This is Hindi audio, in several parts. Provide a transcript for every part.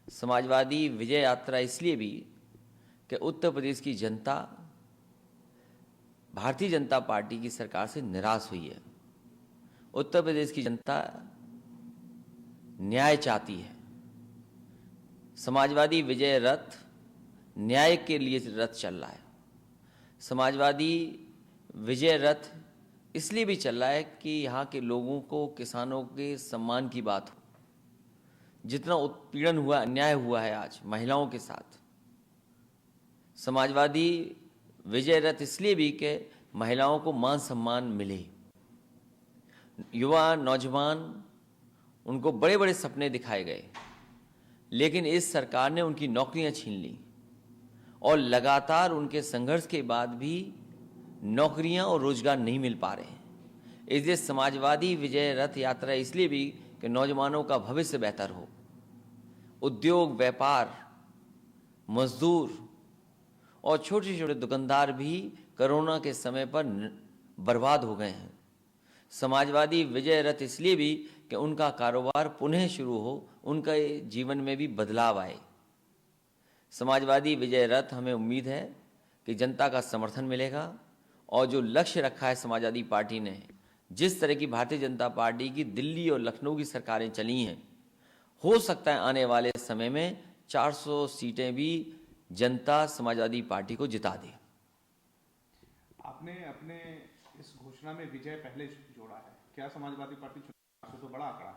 समाजवादी विजय यात्रा इसलिए भी कि उत्तर प्रदेश की जनता भारतीय जनता पार्टी की सरकार से निराश हुई है। उत्तर प्रदेश की जनता न्याय चाहती है। समाजवादी विजय रथ न्याय के लिए रथ चल रहा है। समाजवादी विजय रथ इसलिए भी चल रहा है कि यहाँ के लोगों को, किसानों के सम्मान की बात हो। जितना उत्पीड़न हुआ, अन्याय हुआ है आज महिलाओं के साथ, समाजवादी विजय रथ इसलिए भी कि महिलाओं को मान सम्मान मिले। युवा नौजवान, उनको बड़े बड़े सपने दिखाए गए, लेकिन इस सरकार ने उनकी नौकरियां छीन ली और लगातार उनके संघर्ष के बाद भी नौकरियां और रोजगार नहीं मिल पा रहे हैं। इसलिए समाजवादी विजय रथ यात्रा इसलिए भी कि नौजवानों का भविष्य बेहतर हो। उद्योग, व्यापार, मजदूर और छोटे छोटे दुकानदार भी कोरोना के समय पर बर्बाद हो गए हैं। समाजवादी विजय रथ इसलिए भी कि उनका कारोबार पुनः शुरू हो, उनका जीवन में भी बदलाव आए। समाजवादी विजय रथ, हमें उम्मीद है कि जनता का समर्थन मिलेगा और जो लक्ष्य रखा है समाजवादी पार्टी ने, जिस तरह की भारतीय जनता पार्टी की दिल्ली और लखनऊ की सरकारें चली हैं, हो सकता है आने वाले समय में 400 सीटें भी जनता समाजवादी पार्टी को जिता दे। आपने अपने इस घोषणा में विजय पहले जोड़ा है, क्या समाजवादी पार्टी चुनाव से तो बड़ा आंकड़ा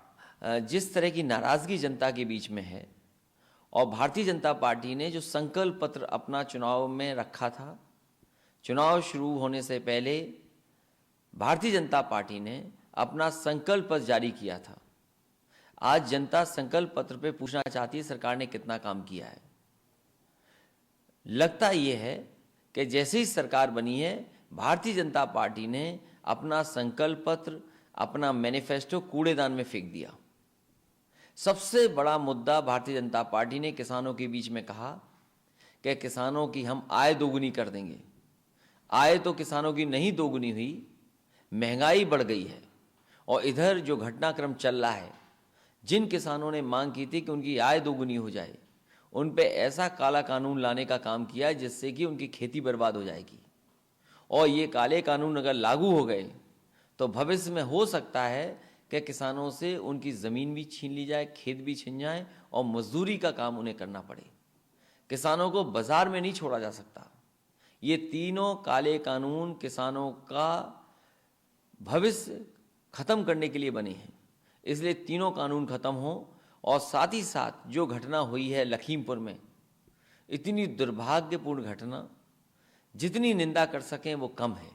है? जिस तरह की नाराजगी जनता के बीच में है और भारतीय जनता पार्टी ने जो संकल्प पत्र अपना चुनाव में रखा था, चुनाव शुरू होने से पहले भारतीय जनता पार्टी ने अपना संकल्प पत्र जारी किया था। आज जनता संकल्प पत्र पे पूछना चाहती है सरकार ने कितना काम किया है। लगता यह है कि जैसे ही सरकार बनी है, भारतीय जनता पार्टी ने अपना संकल्प पत्र, अपना मैनिफेस्टो कूड़ेदान में फेंक दिया। सबसे बड़ा मुद्दा भारतीय जनता पार्टी ने किसानों के बीच में कहा कि किसानों की हम आय दोगुनी कर देंगे। आय तो किसानों की नहीं दोगुनी हुई, महंगाई बढ़ गई है। और इधर जो घटनाक्रम चल रहा है, जिन किसानों ने मांग की थी कि उनकी आय दोगुनी हो जाए, उन पे ऐसा काला कानून लाने का काम किया जिससे कि उनकी खेती बर्बाद हो जाएगी। और ये काले कानून अगर लागू हो गए तो भविष्य में हो सकता है कि किसानों से उनकी ज़मीन भी छीन ली जाए, खेत भी छीन जाए और मजदूरी का काम उन्हें करना पड़े। किसानों को बाजार में नहीं छोड़ा जा सकता। ये तीनों काले कानून किसानों का भविष्य खत्म करने के लिए बने हैं। इसलिए तीनों कानून खत्म हो। और साथ ही साथ जो घटना हुई है लखीमपुर में, इतनी दुर्भाग्यपूर्ण घटना, जितनी निंदा कर सकें वो कम है।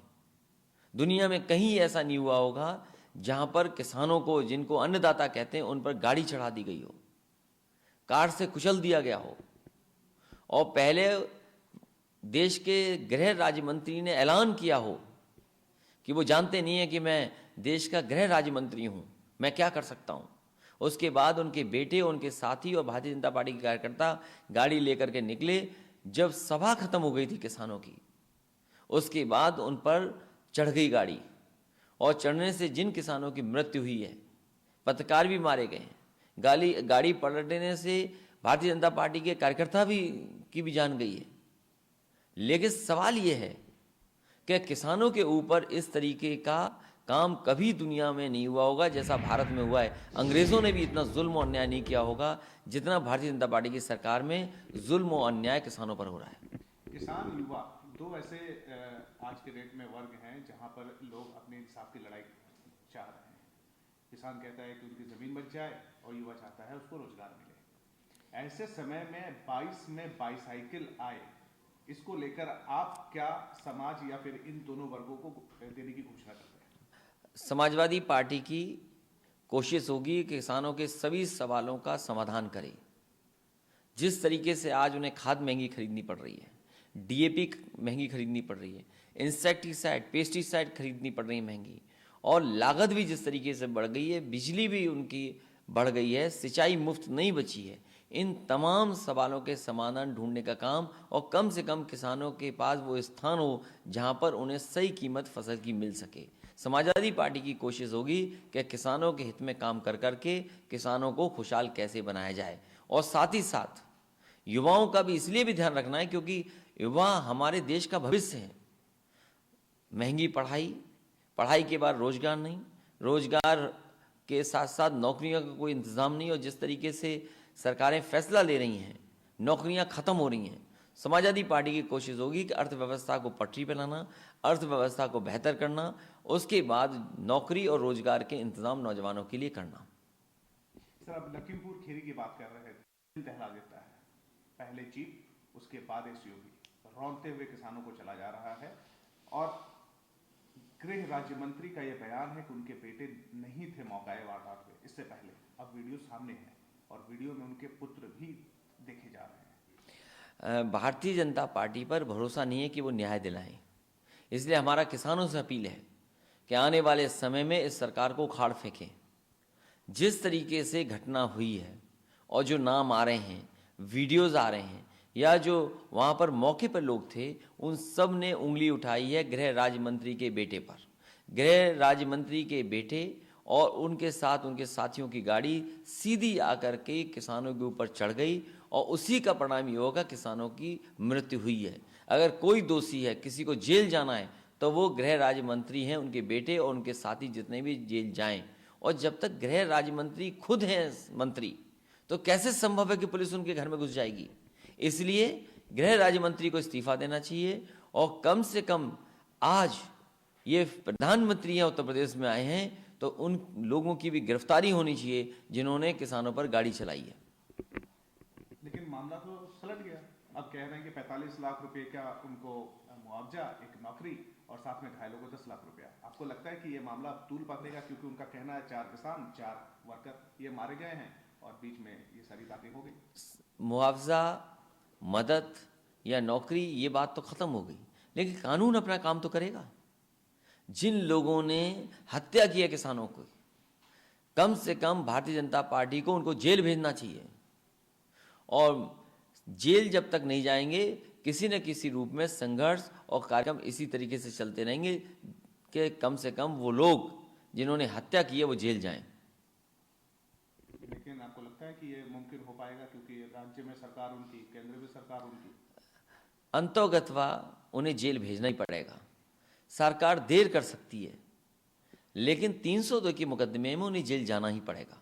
दुनिया में कहीं ऐसा नहीं हुआ होगा जहां पर किसानों को, जिनको अन्नदाता कहते हैं, उन पर गाड़ी चढ़ा दी गई हो, कार से कुचल दिया गया हो। और पहले देश के गृह राज्य मंत्री ने ऐलान किया हो कि वो जानते नहीं है कि मैं देश का गृह राज्य मंत्री हूं, मैं क्या कर सकता हूं। उसके बाद उनके बेटे, उनके साथी और भारतीय जनता पार्टी के कार्यकर्ता गाड़ी लेकर के निकले। जब सभा खत्म हो गई थी किसानों की, उसके बाद उन पर चढ़ गई गाड़ी, और चढ़ने से जिन किसानों की मृत्यु हुई है, पत्रकार भी मारे गए हैं। गाड़ी पलटने से भारतीय जनता पार्टी के कार्यकर्ता की भी जान गई है। लेकिन सवाल ये है कि किसानों के ऊपर इस तरीके का काम कभी दुनिया में नहीं हुआ होगा जैसा भारत में हुआ है। अंग्रेजों ने भी इतना जुल्म और अन्याय नहीं किया होगा जितना भारतीय जनता पार्टी की सरकार में जुल्म और अन्याय किसानों पर हो रहा है। किसान, युवा, दो ऐसे आज के डेट में वर्ग हैं जहां पर लोग अपने इंसाफ की लड़ाई चाह रहे हैं। किसान कहता है कि उनकी जमीन बच जाए और युवा चाहता है उसको रोजगार मिले। ऐसे समय में 22 में बाईसाइकिल आए, इसको लेकर आप क्या समाज या फिर इन दोनों वर्गों को देने की घोषणा करते हैं? समाजवादी पार्टी की कोशिश होगी कि किसानों के सभी सवालों का समाधान करे। जिस तरीके से आज उन्हें खाद महंगी खरीदनी पड़ रही है, डीएपी महंगी खरीदनी पड़ रही है, इंसेक्टिसाइड, पेस्टिसाइड खरीदनी पड़ रही है महंगी, और लागत भी जिस तरीके से बढ़ गई है, बिजली भी उनकी बढ़ गई है, सिंचाई मुफ्त नहीं बची है। इन तमाम सवालों के समाधान ढूंढने का काम, और कम से कम किसानों के पास वो स्थान हो जहां पर उन्हें सही कीमत फसल की मिल सके। समाजवादी पार्टी की कोशिश होगी कि किसानों के हित में काम कर करके किसानों को खुशहाल कैसे बनाया जाए। और साथ ही साथ युवाओं का भी इसलिए भी ध्यान रखना है क्योंकि युवा हमारे देश का भविष्य है। महंगी पढ़ाई, पढ़ाई के बाद रोजगार नहीं, रोजगार के साथ साथ नौकरियों का कोई इंतजाम नहीं, और जिस तरीके से सरकारें फैसला ले रही हैं, नौकरियां खत्म हो रही हैं। समाजवादी पार्टी की कोशिश होगी कि अर्थव्यवस्था को पटरी पर लाना, अर्थव्यवस्था को बेहतर करना, उसके बाद नौकरी और रोजगार के इंतजाम नौजवानों के लिए करना। सर, अब लखीमपुर खीरी की बात कर रहे थे, दिल दहला देता है। पहले जीप, उसके बाद एसयूवी, रौंदते हुए किसानों को चला जा रहा है। और गृह राज्य मंत्री का यह बयान है कि उनके बेटे नहीं थे मौकाए वारदात में इससे पहले। अब वीडियो सामने है और वीडियो में उनके पुत्र भी देखे जा रहे हैं। भारतीय जनता पार्टी पर भरोसा नहीं है कि वो न्याय दिलाएं, इसलिए हमारा किसानों से अपील है कि आने वाले समय में इस सरकार को उखाड़ फेंकें। जिस तरीके से घटना हुई है और जो नाम आ रहे हैं, वीडियोज़ आ रहे हैं, या जो वहाँ पर मौके पर लोग थे, उन सब ने उंगली उठाई है गृह राज्य मंत्री के बेटे पर। गृह राज्य मंत्री के बेटे और उनके साथ उनके साथियों की गाड़ी सीधी आकर के किसानों के ऊपर चढ़ गई, और उसी का परिणाम ये होगा किसानों की मृत्यु हुई है। अगर कोई दोषी है, किसी को जेल जाना है, तो वो गृह राज्य मंत्री हैं, उनके बेटे और उनके साथी जितने भी जेल जाएं। और जब तक गृह राज्य मंत्री खुद हैं मंत्री, तो कैसे संभव है कि पुलिस उनके घर में घुस जाएगी? इसलिए गृह राज्य मंत्री को इस्तीफा देना चाहिए, और कम से कम आज ये प्रधानमंत्री हैं, उत्तर प्रदेश में आए हैं, तो उन लोगों की भी गिरफ्तारी होनी चाहिए जिन्होंने किसानों पर गाड़ी चलाई है। लेकिन मामला तो सलट गया। अब कह रहे हैं कि 45 लाख रुपए का उनको मुआवजा, एक नौकरी और साथ में घायलों को 10 लाख रुपया। आपको लगता है कि ये मामला अब तूल पातेगा? क्योंकि उनका कहना है 4 किसान 4 वर्कर ये मारे गए हैं और बीच में ये सारी बातें हो गई। मुआवजा, मदद या नौकरी, ये बात तो खत्म हो गई, लेकिन कानून अपना काम तो करेगा। जिन लोगों ने हत्या की है किसानों को, कम से कम भारतीय जनता पार्टी को उनको जेल भेजना चाहिए, और जेल जब तक नहीं जाएंगे, किसी न किसी रूप में संघर्ष और कार्यक्रम इसी तरीके से चलते रहेंगे कि कम से कम वो लोग जिन्होंने हत्या की है वो जेल जाएं। लेकिन आपको लगता है कि ये मुमकिन हो पाएगा? क्योंकि राज्य में सरकार उनकी, केंद्र में सरकार उनकी। अंतोगत्वा उन्हें जेल भेजना ही पड़ेगा। सरकार देर कर सकती है, लेकिन 302 के मुकदमे में उन्हें जेल जाना ही पड़ेगा।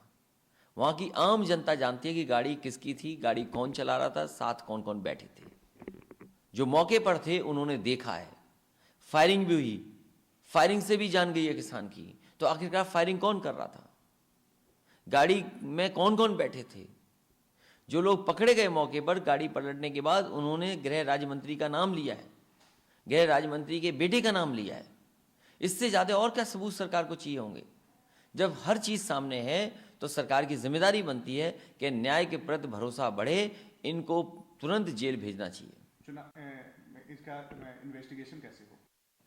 वहाँ की आम जनता जानती है कि गाड़ी किसकी थी, गाड़ी कौन चला रहा था, साथ कौन कौन बैठे थे। जो मौके पर थे उन्होंने देखा है, फायरिंग भी हुई, फायरिंग से भी जान गई है किसान की। तो आखिरकार फायरिंग कौन कर रहा था, गाड़ी में कौन कौन बैठे थे? जो लोग पकड़े गए मौके पर, गाड़ी पलटने के बाद उन्होंने गृह राज्य मंत्री का नाम लिया है, गृह राज्य मंत्री के बेटे का नाम लिया है। इससे ज़्यादा और क्या सबूत सरकार को चाहिए होंगे? जब हर चीज़ सामने है तो सरकार की जिम्मेदारी बनती है कि न्याय के प्रति भरोसा बढ़े, इनको तुरंत जेल भेजना चाहिए। इसका इन्वेस्टिगेशन कैसे हो?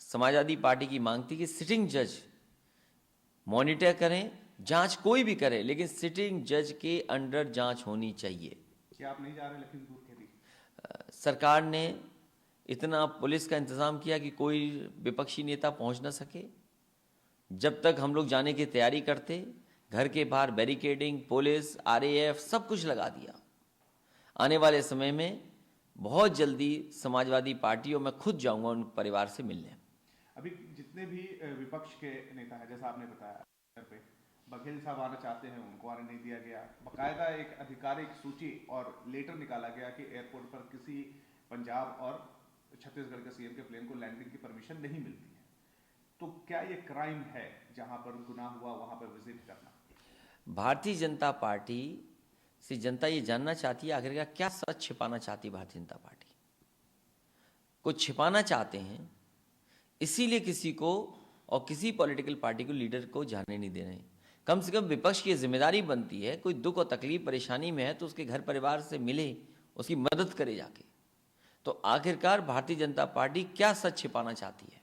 समाजवादी पार्टी की मांग थी कि सिटिंग जज मॉनिटर करें, जांच कोई भी करे, लेकिन सिटिंग जज के अंडर जांच होनी चाहिए। क्या आप नहीं जा रहे लखीमपुर खीरी? सरकार ने इतना पुलिस का इंतजाम किया कि कोई विपक्षी नेता पहुंच ना सके। जब तक हम लोग जाने की तैयारी करते, घर के बाहर बैरिकेडिंग, पुलिस, आरएएफ सब कुछ लगा दिया। आने वाले समय में बहुत जल्दी समाजवादी पार्टी और मैं खुद जाऊंगा उन परिवार से मिलने। अभी जितने भी विपक्ष के नेता हैं, जैसा आपने बताया, घर पे बघेल साहब आना चाहते हैं, उनको आने नहीं दिया गया। बाकायदा एक आधिकारिक सूची और लेटर निकाला गया कि एयरपोर्ट पर किसी पंजाब और छत्तीसगढ़ के सीएम के प्लेन को लैंडिंग की परमिशन नहीं मिलती है। तो क्या ये क्राइम है जहां पर गुनाह हुआ वहां पर विजिट करना? भारतीय जनता पार्टी से जनता ये जानना चाहती है आखिरकार क्या सच छिपाना चाहती है भारतीय जनता पार्टी। कुछ छिपाना चाहते हैं, इसीलिए किसी को और किसी पॉलिटिकल पार्टी को, लीडर को जाने नहीं दे रहे हैं। कम से कम विपक्ष की जिम्मेदारी बनती है, कोई दुख और तकलीफ परेशानी में है तो उसके घर परिवार से मिले, उसकी मदद करे जाके। तो आखिरकार भारतीय जनता पार्टी क्या सच छिपाना चाहती है,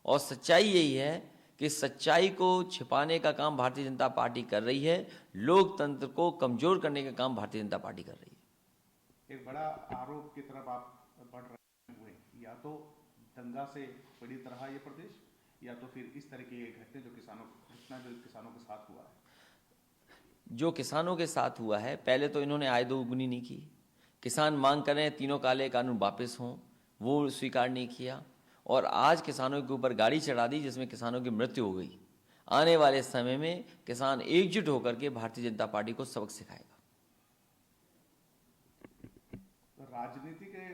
और सच्चाई यही है कि सच्चाई को छिपाने का काम भारतीय जनता पार्टी कर रही है, लोकतंत्र को कमजोर करने का काम भारतीय जनता पार्टी कर रही है। एक बड़ा आरोप की तरफ आप बढ़ रहे हुए, या तो दंगा से पीड़ित रहा ये प्रदेश, या तो फिर इस तरह की घटना जो किसानों के साथ हुआ है। जो किसानों के साथ हुआ है, पहले तो इन्होंने आय दोगुनी नहीं की। किसान मांग कर रहे हैं तीनों काले कानून वापस हों, वो स्वीकार नहीं किया, और आज किसानों के ऊपर गाड़ी चढ़ा दी जिसमें किसानों की मृत्यु हो गई। आने वाले समय में किसान एकजुट होकर के भारतीय जनता पार्टी को सबक सिखाएगा। तो राजनीति के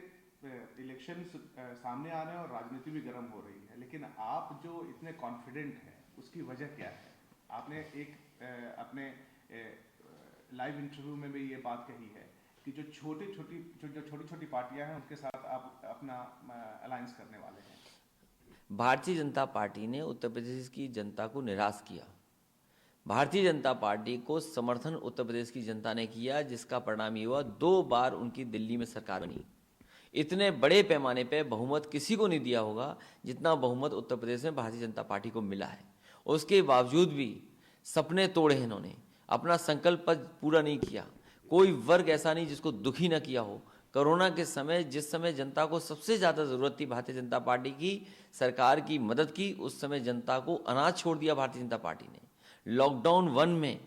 इलेक्शन सामने आ रहे हैं और राजनीति भी गर्म हो रही है, लेकिन आप जो इतने कॉन्फिडेंट हैं उसकी वजह क्या है? आपने एक अपने लाइव इंटरव्यू में भी ये बात कही है कि जो छोटी छोटी पार्टियां हैं उनके साथ आप अपना अलायंस करने वाले हैं। भारतीय जनता पार्टी ने उत्तर प्रदेश की जनता को निराश किया। भारतीय जनता पार्टी को समर्थन उत्तर प्रदेश की जनता ने किया, जिसका परिणाम ये हुआ 2 बार उनकी दिल्ली में सरकार बनी। इतने बड़े पैमाने पे बहुमत किसी को नहीं दिया होगा जितना बहुमत उत्तर प्रदेश में भारतीय जनता पार्टी को मिला है। उसके बावजूद भी सपने तोड़े हैं इन्होंने, अपना संकल्प पूरा नहीं किया। कोई वर्ग ऐसा नहीं जिसको दुखी न किया हो। कोरोना के समय, जिस समय जनता को सबसे ज़्यादा ज़रूरत थी भारतीय जनता पार्टी की सरकार की मदद की, उस समय जनता को अनाज छोड़ दिया भारतीय जनता पार्टी ने। लॉकडाउन 1 में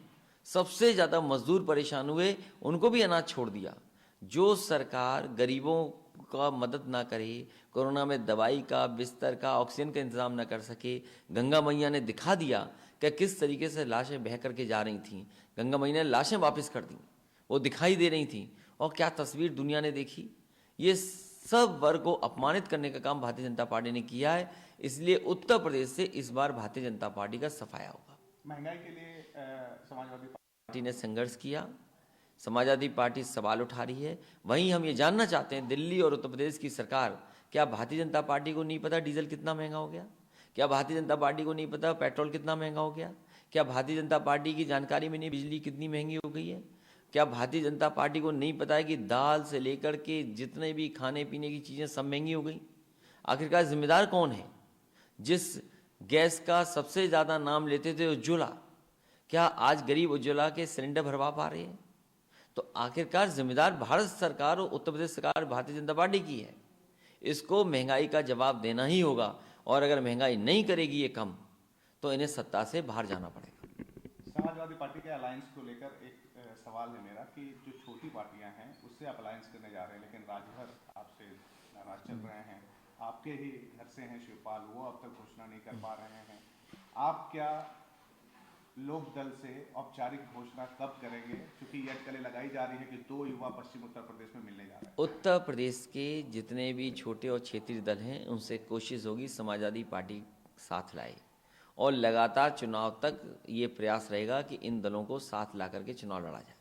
सबसे ज़्यादा मजदूर परेशान हुए, उनको भी अनाज छोड़ दिया। जो सरकार गरीबों का मदद ना करे, कोरोना में दवाई का, बिस्तर का, ऑक्सीजन का इंतजाम ना कर सके, गंगा मैया ने दिखा दिया कि किस तरीके से लाशें बह करके जा रही थीं। गंगा मैया ने लाशें वापस कर दी, वो दिखाई दे रही थीं, और क्या तस्वीर दुनिया ने देखी। ये सब वर्ग को अपमानित करने का काम भारतीय जनता पार्टी ने किया है। इसलिए उत्तर प्रदेश से इस बार भारतीय जनता पार्टी का सफाया होगा। महंगाई के लिए समाजवादी पार्टी ने संघर्ष किया, समाजवादी पार्टी सवाल उठा रही है। वहीं हम ये जानना चाहते हैं, दिल्ली और उत्तर प्रदेश की सरकार, क्या भारतीय जनता पार्टी को नहीं पता डीजल कितना महंगा हो गया? क्या भारतीय जनता पार्टी को नहीं पता पेट्रोल कितना महंगा हो गया? क्या भारतीय जनता पार्टी की जानकारी में नहीं बिजली कितनी महंगी हो गई है? क्या भारतीय जनता पार्टी को नहीं पता है कि दाल से लेकर के जितने भी खाने पीने की चीज़ें सब महंगी हो गई? आखिरकार जिम्मेदार कौन है? जिस गैस का सबसे ज़्यादा नाम लेते थे उज्ज्वला, क्या आज गरीब उज्ज्वला के सिलेंडर भरवा पा रहे हैं? तो आखिरकार जिम्मेदार भारत सरकार और उत्तर प्रदेश सरकार भारतीय जनता पार्टी की है। इसको महंगाई का जवाब देना ही होगा, और अगर महंगाई नहीं करेगी ये कम, तो इन्हें सत्ता से बाहर जाना पड़ेगा। समाजवादी पार्टी के अलायंस को लेकर एक सवाल है मेरा कि जो छोटी पार्टियां हैं उससे आप अलायंस करने जा रहे हैं, लेकिन राजभर आपसे नाराज चल रहे हैं। आपके ही घर से हैं शिवपाल, वो अब तक घोषणा नहीं कर पा रहे हैं। आप क्या लोक दल से औपचारिक घोषणा कब करेंगे? क्योंकि ये अटकलें लगाई जा रही है कि 2 युवा पश्चिम उत्तर प्रदेश में मिलने जा रहे हैं। उत्तर प्रदेश के जितने भी छोटे और क्षेत्रीय दल हैं, उनसे कोशिश होगी समाजवादी पार्टी साथ लाए, और लगातार चुनाव तक ये प्रयास रहेगा कि इन दलों को साथ ला करके चुनाव लड़ा जाए।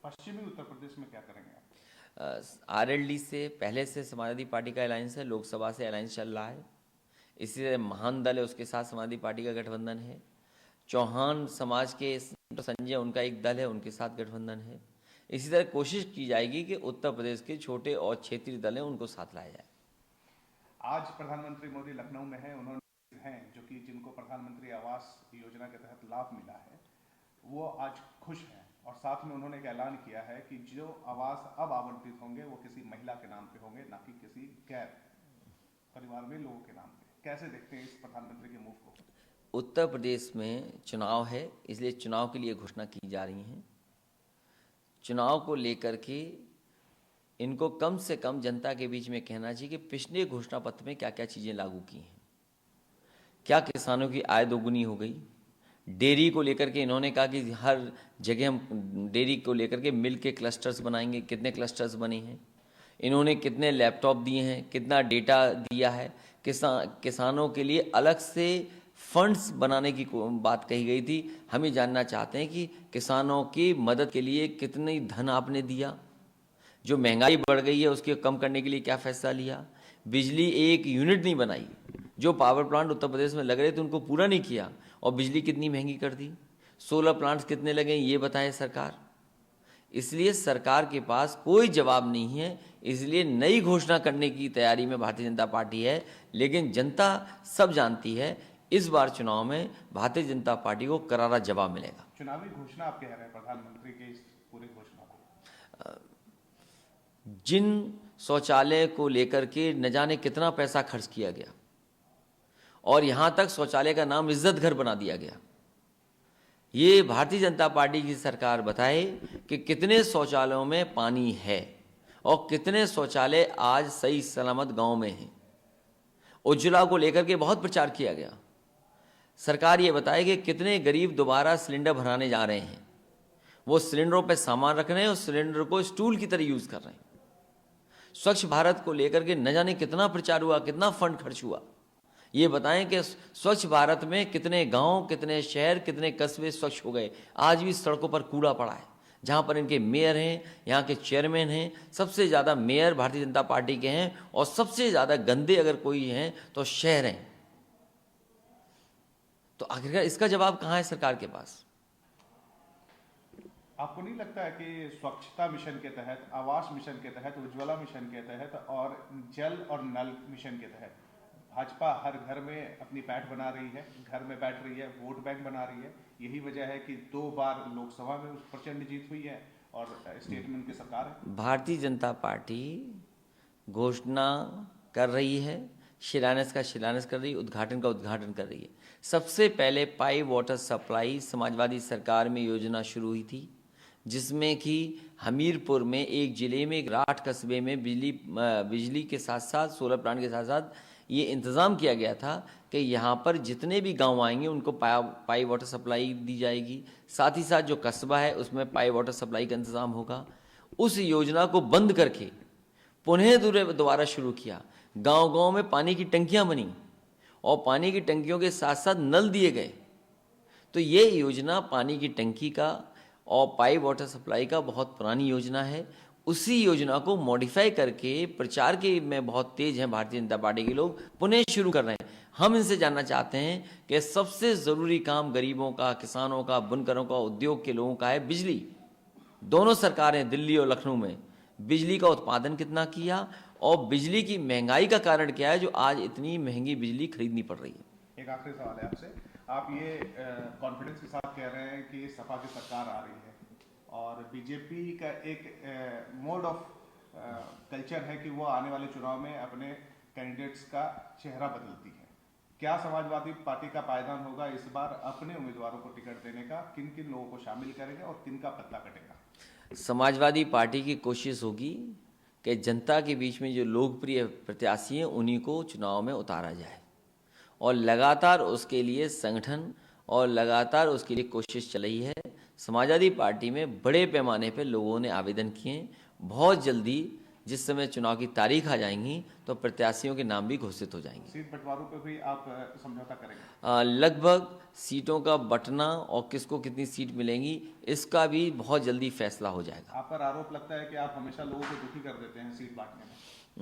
पश्चिमी उत्तर प्रदेश में क्या करेंगे आप? आरएलडी से पहले से समाजवादी पार्टी का अलायंस है, लोकसभा से अलायंस चल रहा है। इसी तरह महान दल है, उसके साथ समाजवादी पार्टी का गठबंधन है। चौहान समाज के संजय, उनका एक दल है, उनके साथ गठबंधन है। इसी तरह कोशिश की जाएगी कि उत्तर प्रदेश के छोटे और क्षेत्रीय दल हैं उनको साथ लाया जाए। आज प्रधानमंत्री मोदी लखनऊ में हैं, उन्होंने जो कि जिनको प्रधानमंत्री आवास योजना के तहत लाभ मिला है, वो आज खुश हैं, और साथ में उन्होंने एक ऐलान किया है कि जो आवास अब आवंटित होंगे वो किसी महिला के नाम पे होंगे, ना कि किसी गैर परिवार में लोगों के नाम पे। कैसे देखते हैं इस प्रधानमंत्री के मूव को? उत्तर प्रदेश में चुनाव है, इसलिए चुनाव के लिए घोषणा की जा रही हैं। चुनाव को लेकर के इनको कम से कम जनता के बीच में कहना चाहिए कि पिछले घोषणा पत्र में क्या क्या चीज़ें लागू की हैं। क्या किसानों की आय दोगुनी हो गई? डेयरी को लेकर के इन्होंने कहा कि हर जगह हम डेयरी को लेकर के मिल्क के क्लस्टर्स बनाएंगे। कितने क्लस्टर्स बने हैं? इन्होंने कितने लैपटॉप दिए हैं? कितना डेटा दिया है? किसानों के लिए अलग से फंड्स बनाने की बात कही गई थी। हम ये जानना चाहते हैं कि किसानों की मदद के लिए कितनी धन आपने दिया? जो महंगाई बढ़ गई है उसके कम करने के लिए क्या फैसला लिया? बिजली एक यूनिट नहीं बनाई, जो पावर प्लांट उत्तर प्रदेश में लग रहे थे उनको पूरा नहीं किया, और बिजली कितनी महंगी कर दी। सोलर प्लांट्स कितने लगे ये बताए सरकार। इसलिए सरकार के पास कोई जवाब नहीं है, इसलिए नई घोषणा करने की तैयारी में भारतीय जनता पार्टी है। लेकिन जनता सब जानती है, इस बार चुनाव में भारतीय जनता पार्टी को करारा जवाब मिलेगा। चुनावी घोषणा आप कह रहे हैं प्रधानमंत्री के इस पूरी घोषणा को? जिन शौचालय को लेकर के न जाने कितना पैसा खर्च किया गया, और यहाँ तक शौचालय का नाम इज्जत घर बना दिया गया। ये भारतीय जनता पार्टी की सरकार बताए कि कितने शौचालयों में पानी है और कितने शौचालय आज सही सलामत गांव में हैं। उज्ज्वला को लेकर के बहुत प्रचार किया गया। सरकार ये बताए कि कितने गरीब दोबारा सिलेंडर भराने जा रहे हैं, वो सिलेंडरों पे सामान रख रहे हैं और सिलेंडर को स्टूल की तरह यूज कर रहे हैं। स्वच्छ भारत को लेकर के न जाने कितना प्रचार हुआ, कितना फंड खर्च हुआ। ये बताएं कि स्वच्छ भारत में कितने गांव, कितने शहर, कितने कस्बे स्वच्छ हो गए। आज भी सड़कों पर कूड़ा पड़ा है। जहां पर इनके मेयर हैं, यहाँ के चेयरमैन हैं, सबसे ज़्यादा मेयर भारतीय जनता पार्टी के हैं और सबसे ज़्यादा गंदे अगर कोई हैं तो शहर हैं। तो आखिरकार इसका जवाब कहाँ है सरकार के पास? आपको नहीं लगता है कि स्वच्छता मिशन के तहत, आवास मिशन के तहत, उज्ज्वला मिशन के तहत और जल और नल मिशन के तहत भाजपा हर घर में अपनी पैठ बना रही है, घर में बैठ रही है, वोट बैंक बना रही है? यही वजह है कि 2 बार लोकसभा में प्रचंड जीत हुई है और स्टेट में उनकी सरकार है। भारतीय जनता पार्टी घोषणा कर रही है, शिलान्यास का शिलान्यास कर रही है, उद्घाटन का उद्घाटन कर रही है। सबसे पहले पाइप वाटर सप्लाई समाजवादी सरकार में योजना शुरू हुई थी, जिसमें कि हमीरपुर में एक ज़िले में एक राठ कस्बे में बिजली के साथ साथ सोलर प्लांट के साथ साथ ये इंतज़ाम किया गया था कि यहाँ पर जितने भी गांव आएंगे उनको पाइप वाटर सप्लाई दी जाएगी। साथ ही साथ जो कस्बा है उसमें पाइप वाटर सप्लाई का इंतज़ाम होगा। उस योजना को बंद करके पुनः दोबारा शुरू किया। गांव-गांव में पानी की टंकियां बनी और पानी की टंकियों के साथ साथ नल दिए गए। तो ये योजना पानी की टंकी का और पाइप वाटर सप्लाई का बहुत पुरानी योजना है। उसी योजना को मॉडिफाई करके प्रचार के में बहुत तेज हैं भारतीय जनता पार्टी के लोग, पुनः शुरू कर रहे हैं। हम इनसे जानना चाहते हैं कि सबसे ज़रूरी काम गरीबों का, किसानों का, बुनकरों का, उद्योग के लोगों का है बिजली। दोनों सरकारें दिल्ली और लखनऊ में बिजली का उत्पादन कितना किया और बिजली की महंगाई का कारण क्या है जो आज इतनी महंगी बिजली खरीदनी पड़ रही है। एक आखिरी सवाल है आपसे। आप ये कॉन्फिडेंस के साथ कह रहे हैं कि सपा की सरकार आ रही है और बीजेपी का एक मोड ऑफ कल्चर है कि वो आने वाले चुनाव में अपने कैंडिडेट्स का चेहरा बदलती है। क्या समाजवादी पार्टी का पायदान होगा इस बार अपने उम्मीदवारों को टिकट देने का? किन किन लोगों को शामिल करेगा और किन का पत्ता कटेगा? समाजवादी पार्टी की कोशिश होगी कि जनता के बीच में जो लोकप्रिय प्रत्याशी हैं उन्हीं को चुनाव में उतारा जाए और लगातार उसके लिए संगठन और लगातार उसके लिए कोशिश चल रही है। समाजवादी पार्टी में बड़े पैमाने पर लोगों ने आवेदन किए। बहुत जल्दी जिस समय चुनाव की तारीख आ जाएंगी तो प्रत्याशियों के नाम भी घोषित हो जाएंगे। सीट बंटवारों पर भी आप समझौता करेंगे? लगभग सीटों का बंटना और किसको कितनी सीट मिलेंगी इसका भी बहुत जल्दी फैसला हो जाएगा। आप पर आरोप लगता है कि आप हमेशा लोगों को दुखी कर देते हैं सीट बांटने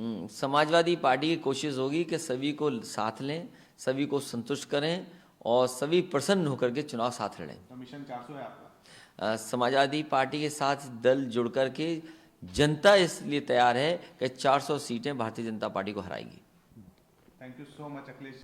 में। समाजवादी पार्टी की कोशिश होगी कि सभी को साथ लें, सभी को संतुष्ट करें और सभी प्रसन्न होकर के चुनाव साथ लड़ें। तो मिशन 400 है आपका? समाजवादी पार्टी के साथ दल जुड़ कर के जनता इसलिए तैयार है कि 400 सीटें भारतीय जनता पार्टी को हराएगी। Thank you so much Akhilesh.